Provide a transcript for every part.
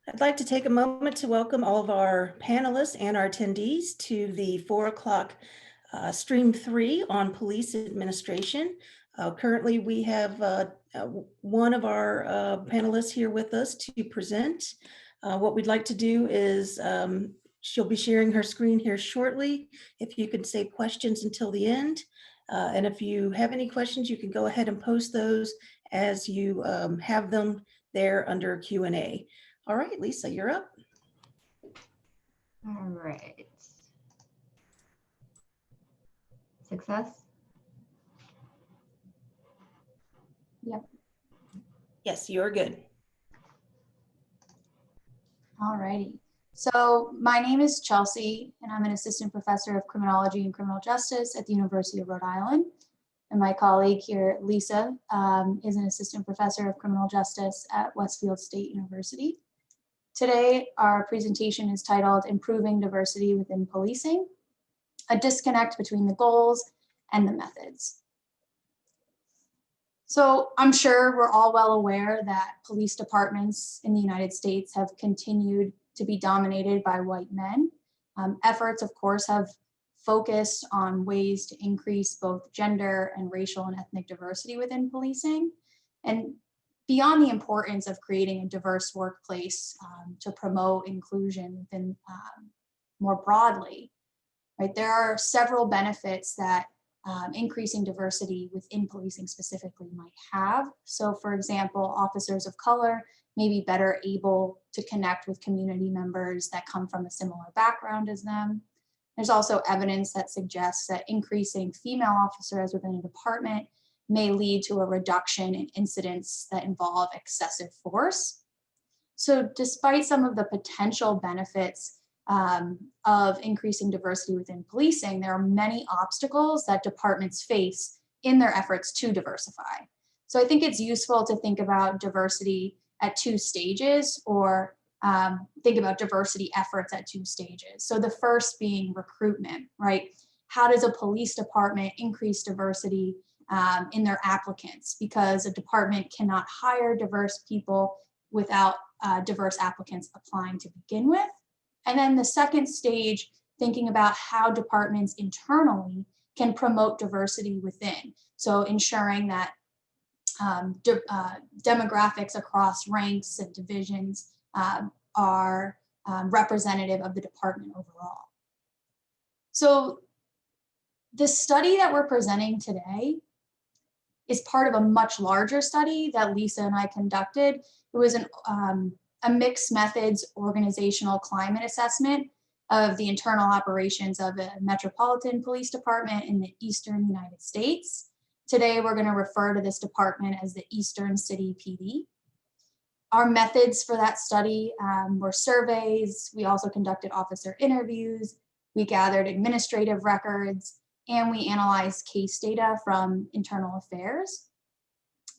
I'd like to take a moment to welcome all of our panelists and our attendees to the 4 o'clock stream 3 on police administration. Currently, we have one of our panelists here with us to present. What we'd like to do is she'll be sharing her screen here shortly. If you could save questions until the end. And if you have any questions, you can go ahead and post those as you have them there under Q&A. All right, Lisa, you're up. All right. Success? Yep. Yes, you're good. All righty. So my name is Chelsea, and I'm an assistant professor of criminology and criminal justice at the University of Rhode Island. And my colleague here, Lisa, is an assistant professor of criminal justice at Westfield State University. Today, our presentation is titled Improving Diversity Within Policing, a disconnect between the goals and the methods. So I'm sure we're all well aware that police departments in the United States have continued to be dominated by white men. Efforts, of course, have focused on ways to increase both gender and racial and ethnic diversity within policing. And beyond the importance of creating a diverse workplace to promote inclusion within more broadly, right? There are several benefits that increasing diversity within policing specifically might have. So for example, officers of color may be better able to connect with community members that come from a similar background as them. There's also evidence that suggests that increasing female officers within a department may lead to a reduction in incidents that involve excessive force. So despite some of the potential benefits of increasing diversity within policing, there are many obstacles that departments face in their efforts to diversify. So I think it's useful to think about diversity at two stages, or think about diversity efforts at two stages. So the first being recruitment, right? How does a police department increase diversity in their applicants? Because a department cannot hire diverse people without diverse applicants applying to begin with. And then the second stage, thinking about how departments internally can promote diversity within. So ensuring that demographics across ranks and divisions are representative of the department overall. So the study that we're presenting today is part of a much larger study that Lisa and I conducted. It was a mixed methods organizational climate assessment of the internal operations of a metropolitan police department in the Eastern United States. Today, we're going to refer to this department as the Eastern City PD. Our methods for that study were surveys. We also conducted officer interviews. We gathered administrative records, and we analyzed case data from internal affairs.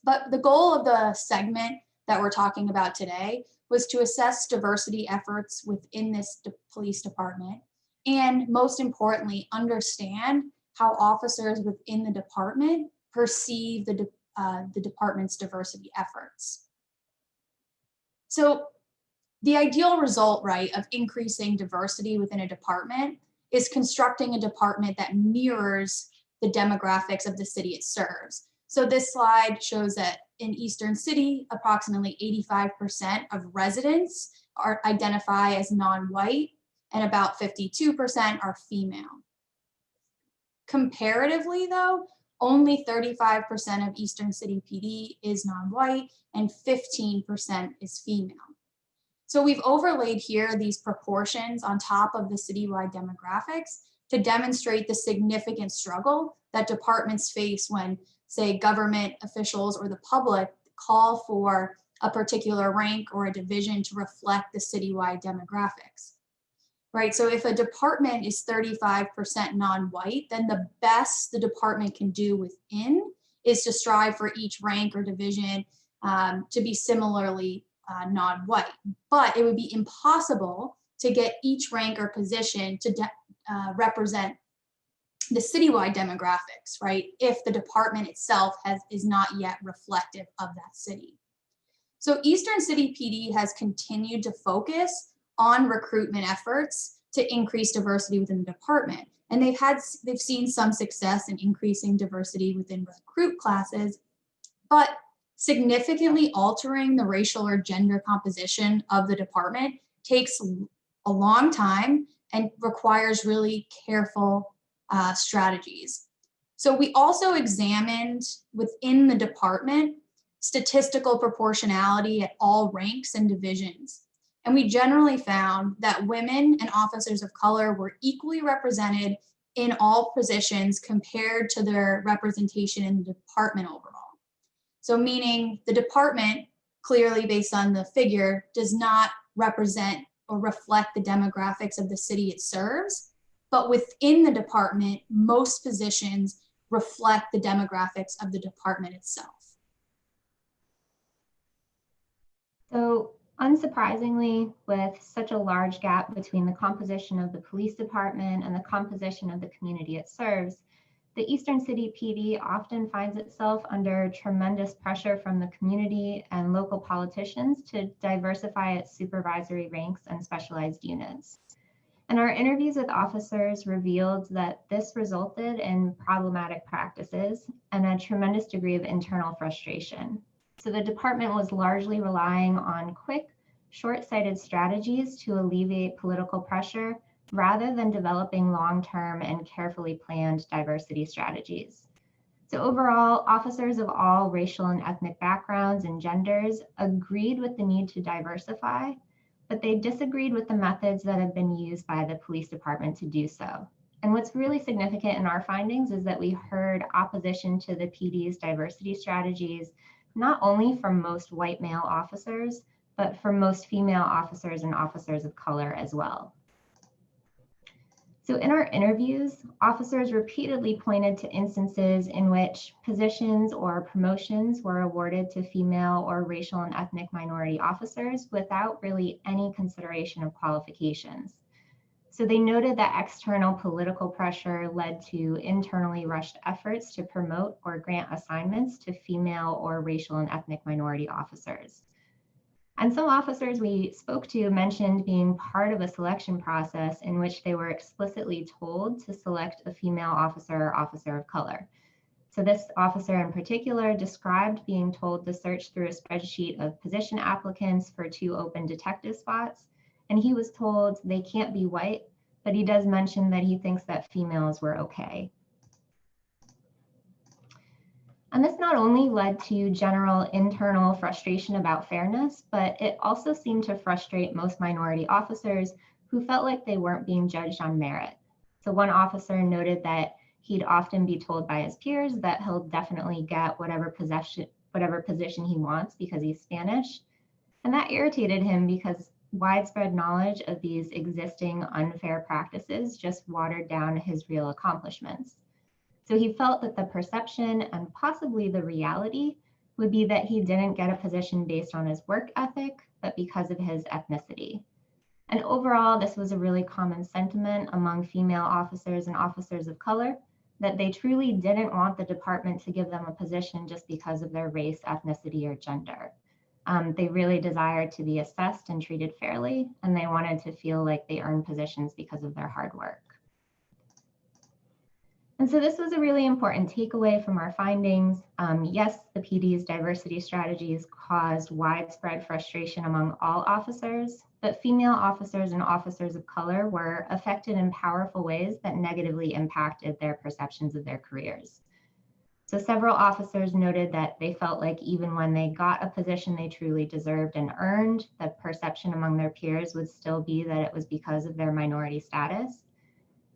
But the goal of the segment that we're talking about today was to assess diversity efforts within this police department, and most importantly, understand how officers within the department perceive the department's diversity efforts. So the ideal result, right, of increasing diversity within a department is constructing a department that mirrors the demographics of the city it serves. So this slide shows that in Eastern City, approximately 85% of residents identify as non-white, and about 52% are female. Comparatively though, only 35% of Eastern City PD is non-white and 15% is female. So we've overlaid here these proportions on top of the citywide demographics to demonstrate the significant struggle that departments face when, say, government officials or the public call for a particular rank or a division to reflect the citywide demographics, right? So if a department is 35% non-white, then the best the department can do within is to strive for each rank or division to be similarly non-white. But it would be impossible to get each rank or position to represent the citywide demographics, right? If the department itself is not yet reflective of that city. So Eastern City PD has continued to focus on recruitment efforts to increase diversity within the department. And they've seen some success in increasing diversity within recruit classes, but significantly altering the racial or gender composition of the department takes a long time and requires really careful strategies. So we also examined within the department statistical proportionality at all ranks and divisions. And we generally found that women and officers of color were equally represented in all positions compared to their representation in the department overall. So meaning the department, clearly based on the figure, does not represent or reflect the demographics of the city it serves, but within the department, most positions reflect the demographics of the department itself. So unsurprisingly, with such a large gap between the composition of the police department and the composition of the community it serves, the Eastern City PD often finds itself under tremendous pressure from the community and local politicians to diversify its supervisory ranks and specialized units. And our interviews with officers revealed that this resulted in problematic practices and a tremendous degree of internal frustration. So the department was largely relying on quick, short-sighted strategies to alleviate political pressure rather than developing long-term and carefully planned diversity strategies. So overall, officers of all racial and ethnic backgrounds and genders agreed with the need to diversify, but they disagreed with the methods that have been used by the police department to do so. And what's really significant in our findings is that we heard opposition to the PD's diversity strategies, not only from most white male officers, but from most female officers and officers of color as well. So in our interviews, officers repeatedly pointed to instances in which positions or promotions were awarded to female or racial and ethnic minority officers without really any consideration of qualifications. So they noted that external political pressure led to internally rushed efforts to promote or grant assignments to female or racial and ethnic minority officers. And some officers we spoke to mentioned being part of a selection process in which they were explicitly told to select a female officer or officer of color. So this officer in particular described being told to search through a spreadsheet of position applicants for 2 open detective spots, and he was told they can't be white, but he does mention that he thinks that females were okay. And this not only led to general internal frustration about fairness, but it also seemed to frustrate most minority officers who felt like they weren't being judged on merit. So one officer noted that he'd often be told by his peers that he'll definitely get whatever position he wants because he's Spanish. And that irritated him because widespread knowledge of these existing unfair practices just watered down his real accomplishments. So he felt that the perception and possibly the reality would be that he didn't get a position based on his work ethic, but because of his ethnicity. And overall, this was a really common sentiment among female officers and officers of color, that they truly didn't want the department to give them a position just because of their race, ethnicity, or gender. They really desired to be assessed and treated fairly, and they wanted to feel like they earned positions because of their hard work. And so this was a really important takeaway from our findings. Yes, the PD's diversity strategies caused widespread frustration among all officers, but female officers and officers of color were affected in powerful ways that negatively impacted their perceptions of their careers. So several officers noted that they felt like even when they got a position they truly deserved and earned, the perception among their peers would still be that it was because of their minority status.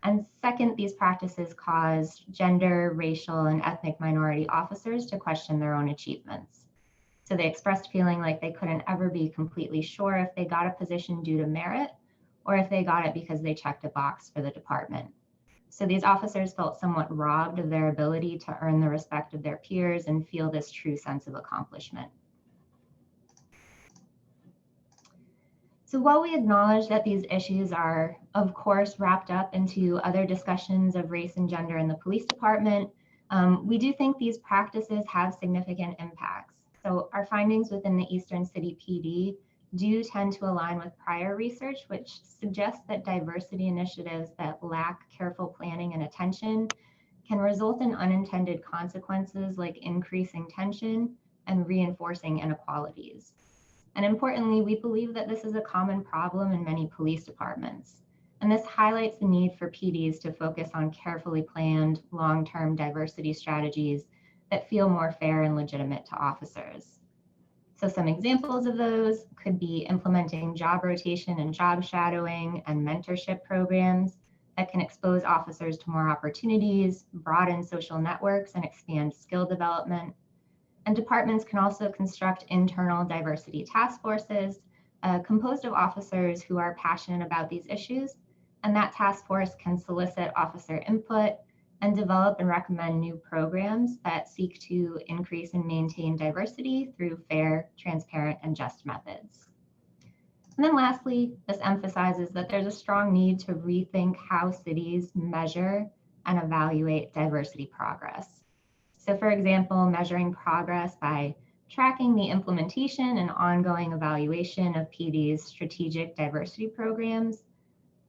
And second, these practices caused gender, racial, and ethnic minority officers to question their own achievements. So they expressed feeling like they couldn't ever be completely sure if they got a position due to merit or if they got it because they checked a box for the department. So these officers felt somewhat robbed of their ability to earn the respect of their peers and feel this true sense of accomplishment. So while we acknowledge that these issues are, of course, wrapped up into other discussions of race and gender in the police department, we do think these practices have significant impacts. So our findings within the Eastern City PD do tend to align with prior research, which suggests that diversity initiatives that lack careful planning and attention can result in unintended consequences like increasing tension and reinforcing inequalities. And importantly, we believe that this is a common problem in many police departments. And this highlights the need for PDs to focus on carefully planned, long-term diversity strategies that feel more fair and legitimate to officers. So some examples of those could be implementing job rotation and job shadowing and mentorship programs that can expose officers to more opportunities, broaden social networks, and expand skill development. And departments can also construct internal diversity task forces composed of officers who are passionate about these issues. And that task force can solicit officer input and develop and recommend new programs that seek to increase and maintain diversity through fair, transparent, and just methods. And then lastly, this emphasizes that there's a strong need to rethink how cities measure and evaluate diversity progress. So for example, measuring progress by tracking the implementation and ongoing evaluation of PD's strategic diversity programs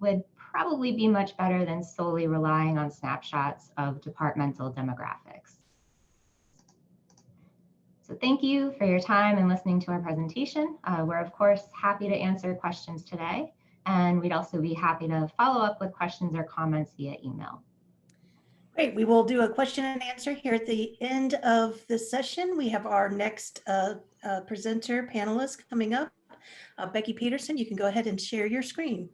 would probably be much better than solely relying on snapshots of departmental demographics. So thank you for your time and listening to our presentation. We're of course happy to answer questions today, and we'd also be happy to follow up with questions or comments via email. Great, we will do a question and answer here at the end of the session. We have our next presenter panelist coming up. Becky Petersen, you can go ahead and share your screen.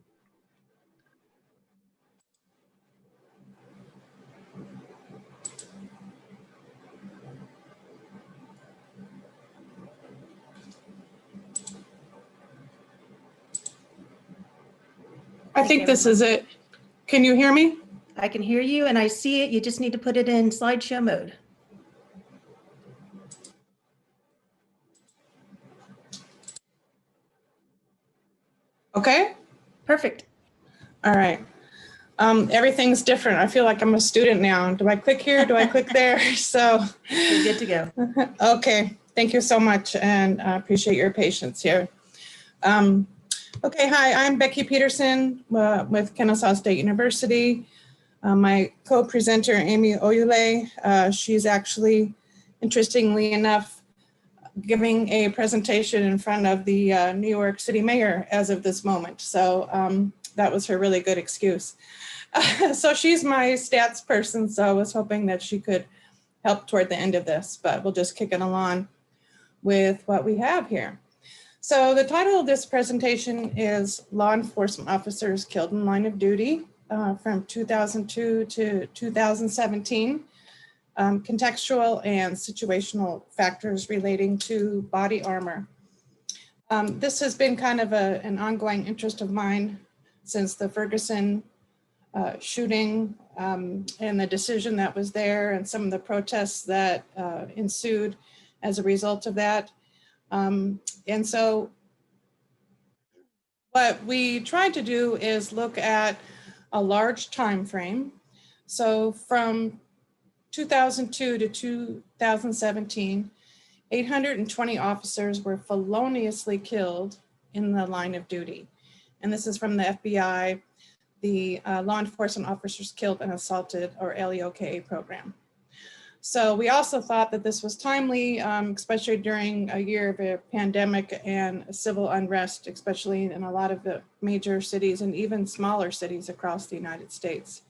I think this is it. Can you hear me? I can hear you and I see it. You just need to put it in slideshow mode. Okay. Perfect. All right. Everything's different. I feel like I'm a student now. Do I click here? Do I click there? So You're good to go. Okay. Thank you so much, and I appreciate your patience here. Okay. Hi, I'm Becky Petersen with Kennesaw State University. My co-presenter, Aimee Ouellet, she's actually, interestingly enough, giving a presentation in front of the New York City mayor as of this moment. So that was her really good excuse. So she's my stats person, so I was hoping that she could help toward the end of this, but we'll just kick it along with what we have here. So the title of this presentation is Law Enforcement Officers Killed in Line of Duty from 2002 to 2017. Contextual and situational factors relating to body armor. This has been kind of an ongoing interest of mine since the Ferguson shooting and the decision that was there and some of the protests that ensued as a result of that. And so what we tried to do is look at a large time frame. So from 2002 to 2017, 820 officers were feloniously killed in the line of duty. And this is from the FBI, the Law Enforcement Officers Killed and Assaulted, or LEOKA program. So we also thought that this was timely, especially during a year of a pandemic and civil unrest, especially in a lot of the major cities and even smaller cities across the United States.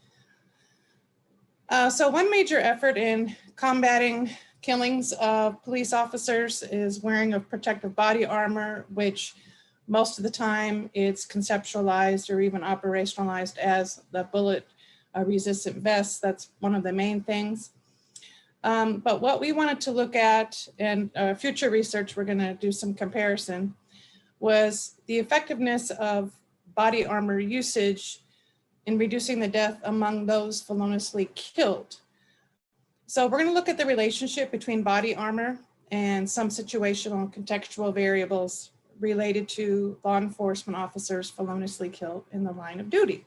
So one major effort in combating killings of police officers is wearing of protective body armor, which most of the time it's conceptualized or even operationalized as the bullet resistant vest. That's one of the main things. But what we wanted to look at, and future research, we're going to do some comparison, was the effectiveness of body armor usage in reducing the death among those feloniously killed. So we're going to look at the relationship between body armor and some situational and contextual variables related to law enforcement officers feloniously killed in the line of duty.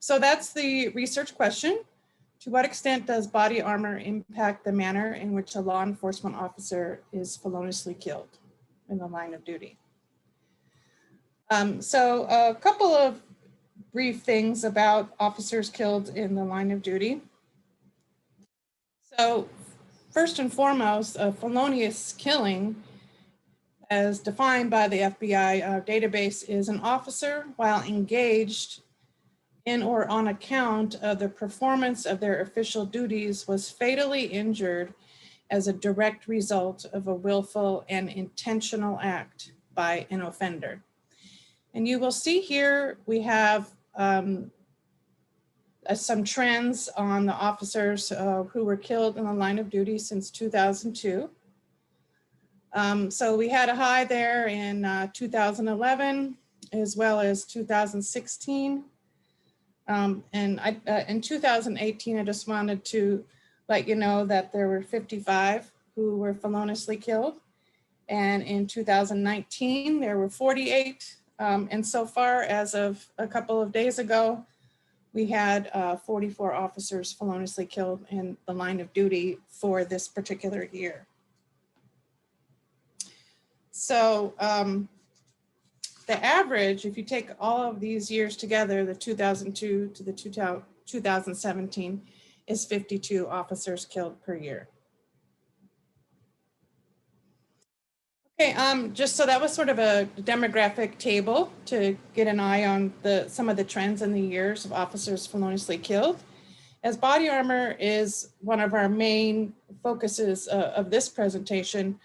So that's the research question. To what extent does body armor impact the manner in which a law enforcement officer is feloniously killed in the line of duty? So a couple of brief things about officers killed in the line of duty. So first and foremost, a felonious killing, as defined by the FBI database, is an officer while engaged in or on account of the performance of their official duties was fatally injured as a direct result of a willful and intentional act by an offender. And you will see here we have some trends on the officers who were killed in the line of duty since 2002. So we had a high there in 2011 as well as 2016. And in 2018, I just wanted to let you know that there were 55 who were feloniously killed. And in 2019, there were 48. And so far, as of a couple of days ago, we had 44 officers feloniously killed in the line of duty for this particular year. So the average, if you take all of these years together, the 2002 to the 2017, is 52 officers killed per year. Okay, just so that was sort of a demographic table to get an eye on some of the trends in the years of officers feloniously killed. As body armor is one of our main focuses of this presentation,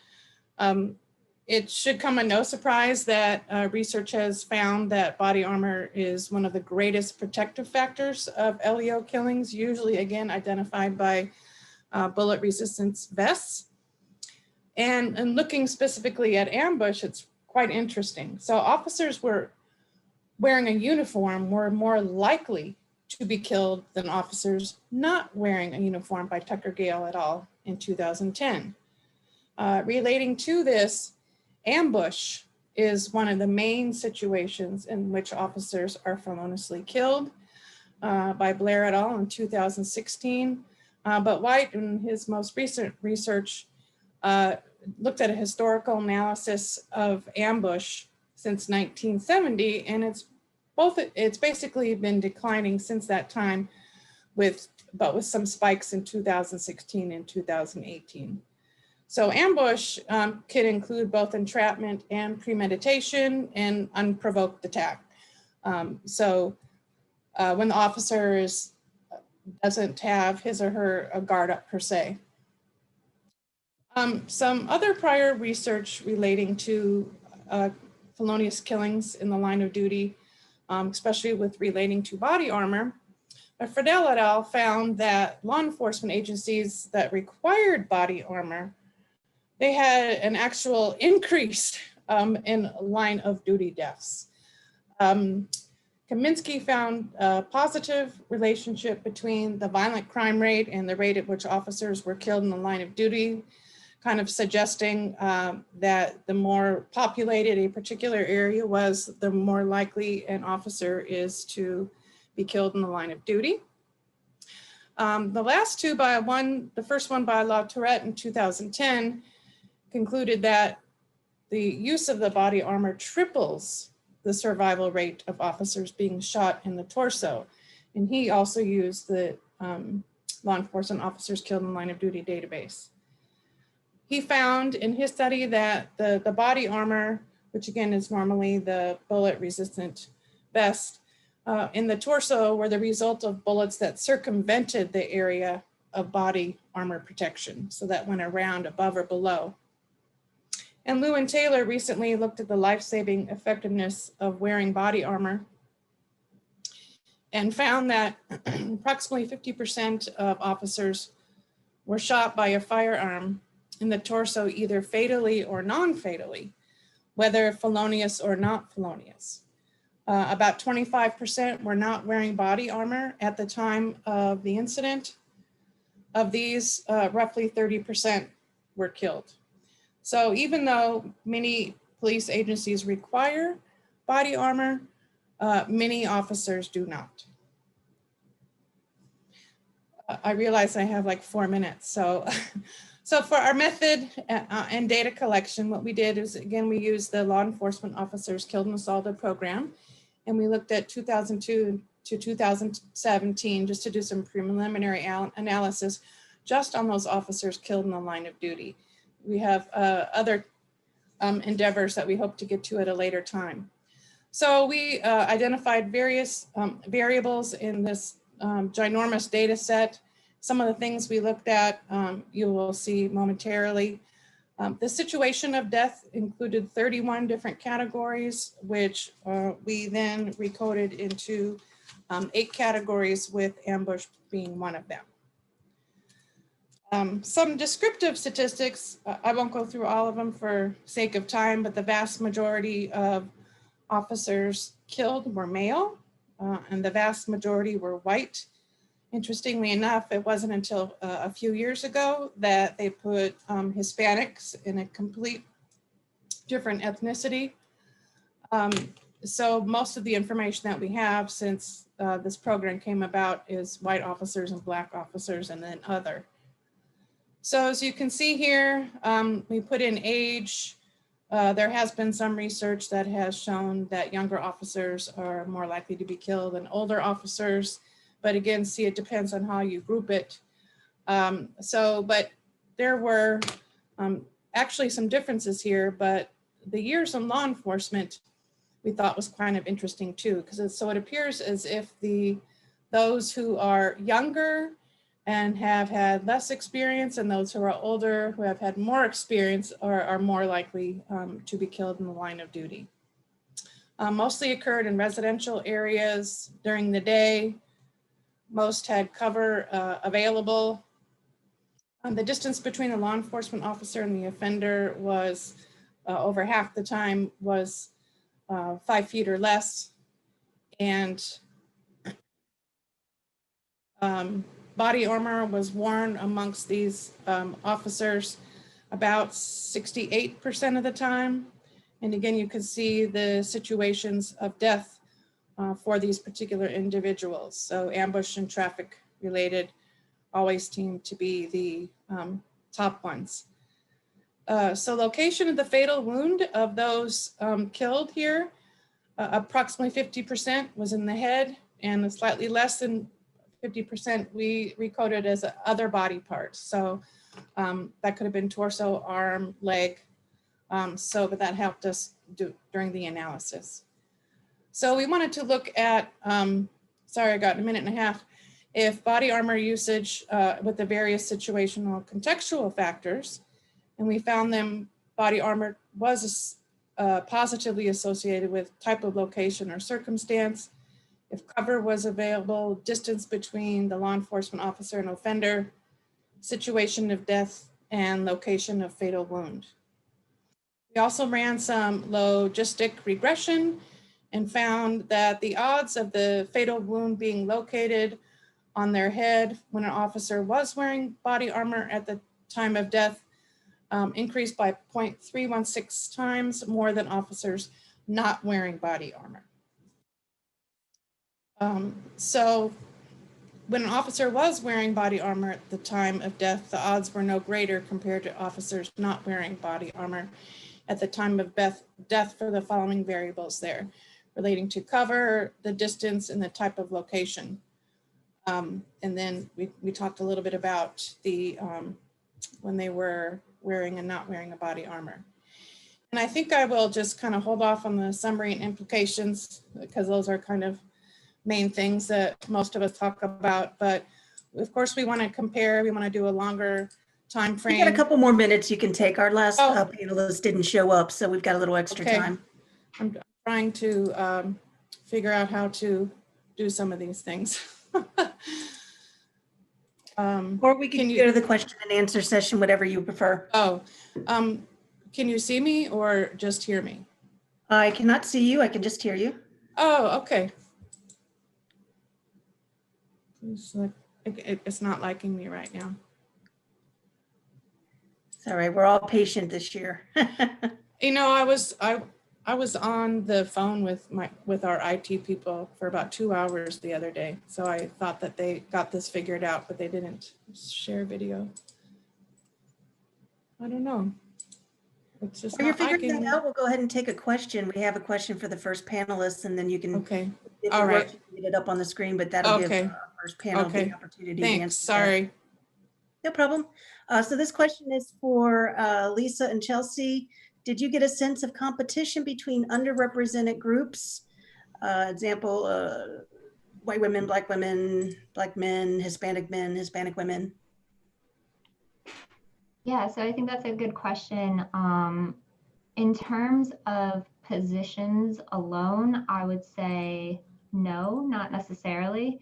it should come as no surprise that research has found that body armor is one of the greatest protective factors of LEO killings, usually again identified by bullet resistance vests. And looking specifically at ambush, it's quite interesting. So officers were wearing a uniform were more likely to be killed than officers not wearing a uniform by Tucker Gale et al. In 2010. Relating to this, ambush is one of the main situations in which officers are feloniously killed by Blair et al. In 2016. But White, in his most recent research, looked at a historical analysis of ambush since 1970, and it's basically been declining since that time, but with some spikes in 2016 and 2018. So ambush can include both entrapment and premeditation and unprovoked attack. So when the officer doesn't have his or her guard up per se. Some other prior research relating to felonious killings in the line of duty, especially with relating to body armor, Farrell et al. Found that law enforcement agencies that required body armor, they had an actual increase in line of duty deaths. Kaminsky found a positive relationship between the violent crime rate and the rate at which officers were killed in the line of duty, kind of suggesting that the more populated a particular area was, the more likely an officer is to be killed in the line of duty. The last two the first one by La Tourette in 2010 concluded that the use of the body armor triples the survival rate of officers being shot in the torso. And he also used the law enforcement officers killed in the line of duty database. He found in his study that the body armor, which again is normally the bullet resistant vest, in the torso were the result of bullets that circumvented the area of body armor protection. So that went around, above or below. And Liu and Taylor recently looked at the life-saving effectiveness of wearing body armor and found that approximately 50% of officers were shot by a firearm in the torso, either fatally or non-fatally, whether felonious or not felonious. About 25% were not wearing body armor at the time of the incident. Of these, roughly 30% were killed. So even though many police agencies require body armor, many officers do not. I realize I have like 4 minutes. So, so for our method and data collection, what we did is, again, we used the law enforcement officers killed and assaulted program. And we looked at 2002 to 2017 just to do some preliminary analysis just on those officers killed in the line of duty. We have other endeavors that we hope to get to at a later time. So we identified various variables in this ginormous data set. Some of the things we looked at, you will see momentarily. The situation of death included 31 different categories, which we then recoded into 8 categories, with ambush being one of them. Some descriptive statistics, I won't go through all of them for sake of time, but the vast majority of officers killed were male, and the vast majority were white. Interestingly enough, it wasn't until a few years ago that they put Hispanics in a complete different ethnicity. So most of the information that we have since this program came about is white officers and Black officers, and then other. So as you can see here, we put in age. There has been some research that has shown that younger officers are more likely to be killed than older officers. But again, see, it depends on how you group it. But there were actually some differences here, but the years in law enforcement we thought was kind of interesting too, because it appears as if those who are younger and have had less experience, and those who are older who have had more experience are more likely to be killed in the line of duty. Mostly occurred in residential areas during the day. Most had cover available. The distance between the law enforcement officer and the offender was over half the time was 5 feet or less. And body armor was worn amongst these officers about 68% of the time. And again, you can see the situations of death for these particular individuals. So ambush and traffic related always seem to be the top ones. So location of the fatal wound of those killed here, approximately 50% was in the head, and slightly less than 50% we recoded as other body parts. So that could have been torso, arm, leg. But that helped us during the analysis. So we wanted to look at, sorry, I got a minute and a half, if body armor usage with the various situational contextual factors, and we found them, body armor was positively associated with type of location or circumstance, if cover was available, distance between the law enforcement officer and offender, situation of death, and location of fatal wound. We also ran some logistic regression and found that the odds of the fatal wound being located on their head when an officer was wearing body armor at the time of death increased by 0.316 times more than officers not wearing body armor. So when an officer was wearing body armor at the time of death, the odds were no greater compared to officers not wearing body armor at the time of death for the following variables there, relating to cover, the distance, and the type of location. And then we talked a little bit about the when they were wearing and not wearing a body armor. And I think I will just kind of hold off on the summary and implications, because those are kind of main things that most of us talk about. But of course, we want to compare, we want to do a longer time frame. We got a couple more minutes you can take. Our last panelist didn't show up, so we've got a little extra time. I'm trying to figure out how to do some of these things. Or we can go to the question and answer session, whatever you prefer. Can you see me or just hear me? I cannot see you. I can just hear you. Oh, okay. It's not liking me right now. It's all right. We're all patient this year. You know, I was on the phone with our IT people for about 2 hours the other day. So I thought that they got this figured out, but they didn't share video. I don't know. It's just While you're not figuring liking that me. out, we'll go ahead and take a question. We have a question for the first panelist, and then you can, Okay, if all it right. works, you can get it up on the screen, but that'll give Okay, our first panel the okay. opportunity to Thanks, answer that. sorry. No problem. So this question is for Lisa and Chelsea. Did you get a sense of competition between underrepresented groups? Example, white women, black men, Hispanic women. Yeah, so I think that's a good question. In terms of positions alone, I would say no, not necessarily.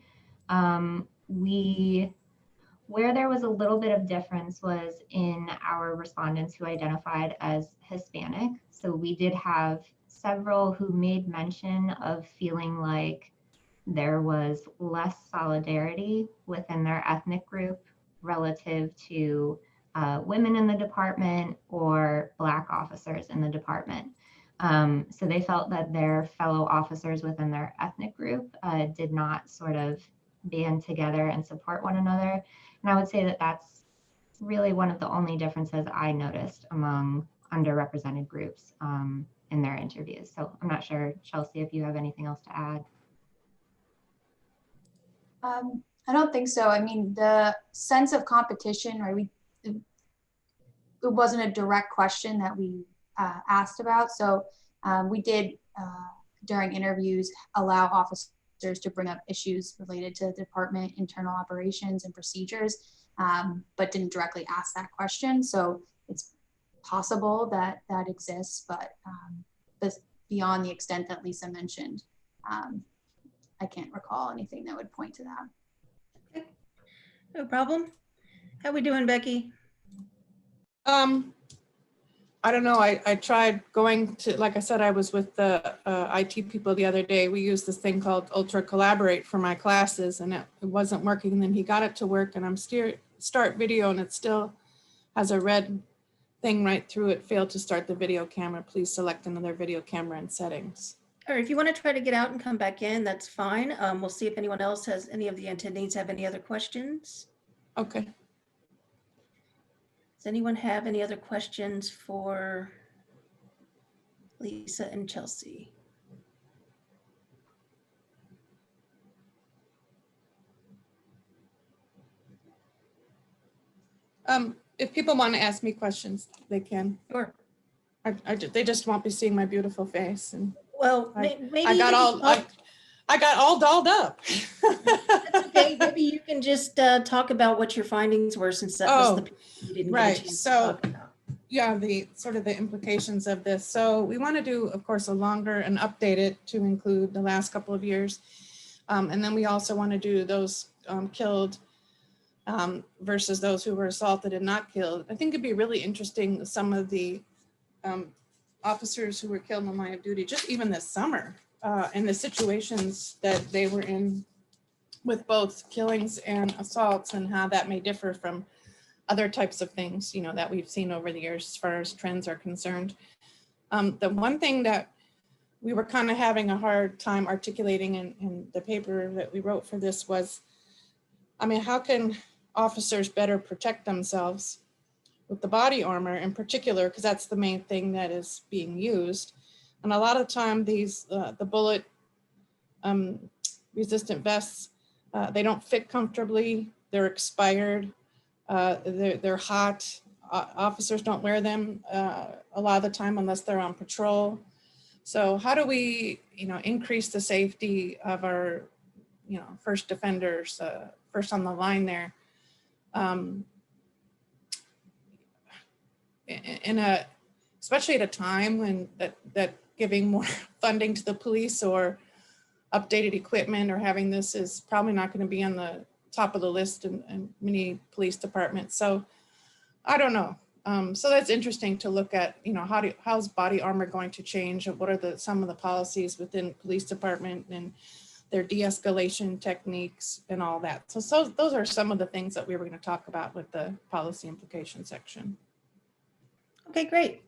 Where there was a little bit of difference was in our respondents who identified as Hispanic. So we did have several who made mention of feeling like there was less solidarity within their ethnic group relative to women in the department or Black officers in the department. So they felt that their fellow officers within their ethnic group did not sort of band together and support one another. And I would say that that's really one of the only differences I noticed among underrepresented groups in their interviews. So I'm not sure, Chelsea, if you have anything else to add. I don't think so. I mean, the sense of competition, right? It wasn't a direct question that we asked about. So we did, during interviews, allow officers to bring up issues related to department internal operations and procedures, but didn't directly ask that question. So it's possible that that exists, but beyond the extent that Lisa mentioned, I can't recall anything that would point to that. Okay. No problem. How we doing, Becky? I don't know. I tried going to, like I said, I was with the IT people the other day. We used this thing called Ultra Collaborate for my classes, and it wasn't working. And then he got it to work, and I'm start video, and it still has a red thing right through it. Failed to start the video camera. Please select another video camera in settings. Or if you want to try to get out and come back in, that's fine. We'll see if anyone else has, any of the attendees have any other questions. Okay. Does anyone have any other questions for Lisa and Chelsea? If people want to ask me questions, they can. Sure. They just won't be seeing my beautiful face, and Well, maybe I got all dolled up. That's okay. Maybe you can just talk about what your findings were, since that was the piece you didn't get a chance to talk about. Yeah, the sort of the implications of this. So we want to do, of course, a longer and update it to include the last couple of years. And then we also want to do those killed versus those who were assaulted and not killed. I think it'd be really interesting, some of the officers who were killed in the line of duty, just even this summer, and the situations that they were in with both killings and assaults, and how that may differ from other types of things, you know, that we've seen over the years as far as trends are concerned. The one thing that we were kind of having a hard time articulating in the paper that we wrote for this was, I mean, how can officers better protect themselves with the body armor in particular, because that's the main thing that is being used. And a lot of the time these, the bullet resistant vests, they don't fit comfortably, they're expired, they're hot. Officers don't wear them a lot of the time unless they're on patrol. So how do we, you know, increase the safety of our, you know, first defenders, first on the line there? Especially at a time when that giving more funding to the police or updated equipment or having this is probably not going to be on the top of the list in many police departments. So I don't know. So that's interesting to look at, you know, how's body armor going to change, and what are some of the policies within police department and their de-escalation techniques and all that. So those are some of the things that we were going to talk about with the policy implication section. Okay, great.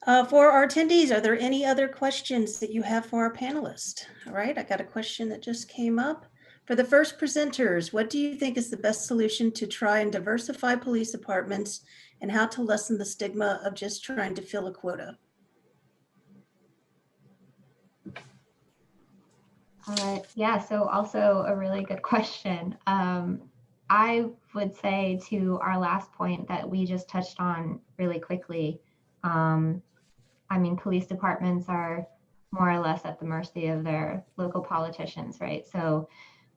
For our attendees, are there any other questions that you have for our panelists? All right, I got a question that just came up. For the first presenters, what do you think is the best solution to try and diversify police departments and how to lessen the stigma of just trying to fill a quota? Yeah, so also a really good question. I would say to our last point that we just touched on really quickly, I mean, police departments are more or less at the mercy of their local politicians, right? So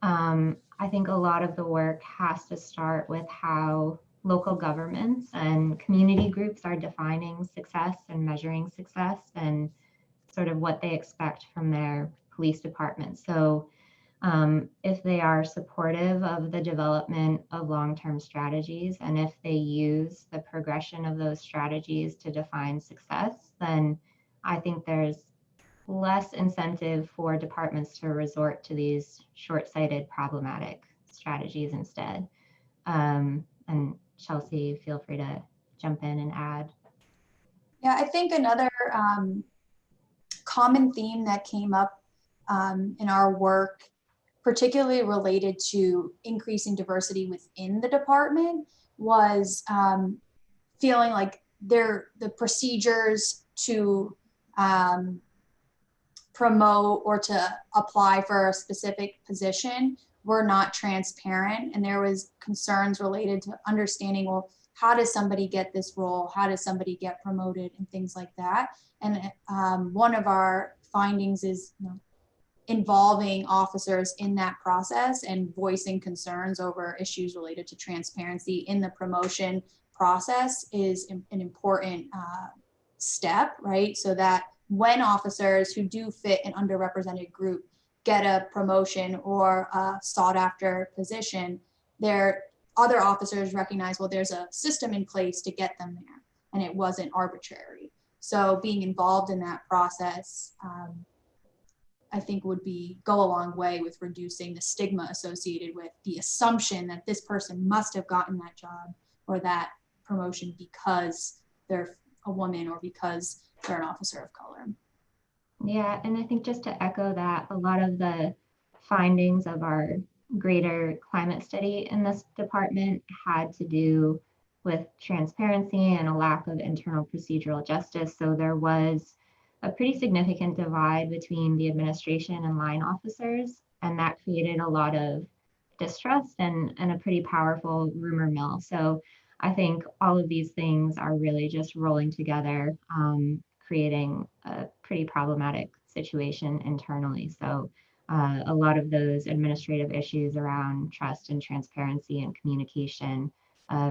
I think a lot of the work has to start with how local governments and community groups are defining success and measuring success and sort of what they expect from their police department. So if they are supportive of the development of long-term strategies, and if they use the progression of those strategies to define success, then I think there's less incentive for departments to resort to these short-sighted, problematic strategies instead. And Chelsea, feel free to jump in and add. Yeah, I think another common theme that came up in our work, particularly related to increasing diversity within the department, was feeling like the procedures to promote or to apply for a specific position were not transparent. And there was concerns related to understanding, well, how does somebody get this role? How does somebody get promoted and things like that? And one of our findings is involving officers in that process and voicing concerns over issues related to transparency in the promotion process is an important step, right? So that when officers who do fit an underrepresented group get a promotion or a sought after position, their other officers recognize, well, there's a system in place to get them there and it wasn't arbitrary. So being involved in that process, I think would go a long way with reducing the stigma associated with the assumption that this person must have gotten that job or that promotion because they're a woman or because they're an officer of color. Yeah, and I think just to echo that, a lot of the findings of our greater climate study in this department had to do with transparency and a lack of internal procedural justice. So there was a pretty significant divide between the administration and line officers, and that created a lot of distrust and a pretty powerful rumor mill. So I think all of these things are really just rolling together, creating a pretty problematic situation internally. So a lot of those administrative issues around trust and transparency and communication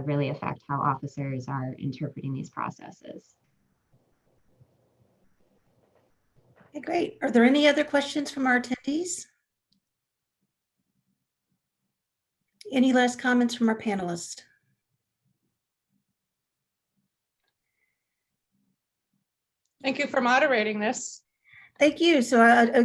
really affect how officers are interpreting these processes. Okay, great. Are there any other questions from our attendees? Any last comments from our panelists? Thank you for moderating this. Thank you. So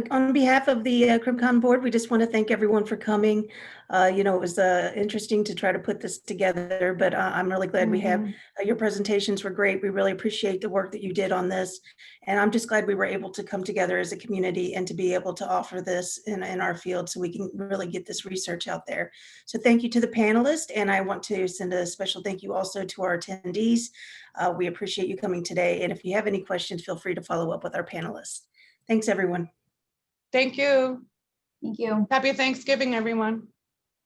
on behalf of the CrimCon board, we just want to thank everyone for coming. It was interesting to try to put this together, but I'm really glad we have your presentations were great. We really appreciate the work that you did on this. And I'm just glad we were able to come together as a community and to be able to offer this in our field so we can really get this research out there. So thank you to the panelists. And I want to send a special thank you also to our attendees. We appreciate you coming today. And if you have any questions, feel free to follow up with our panelists. Thanks, everyone. Thank you. Thank you. Happy Thanksgiving, everyone.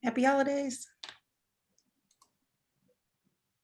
Happy holidays.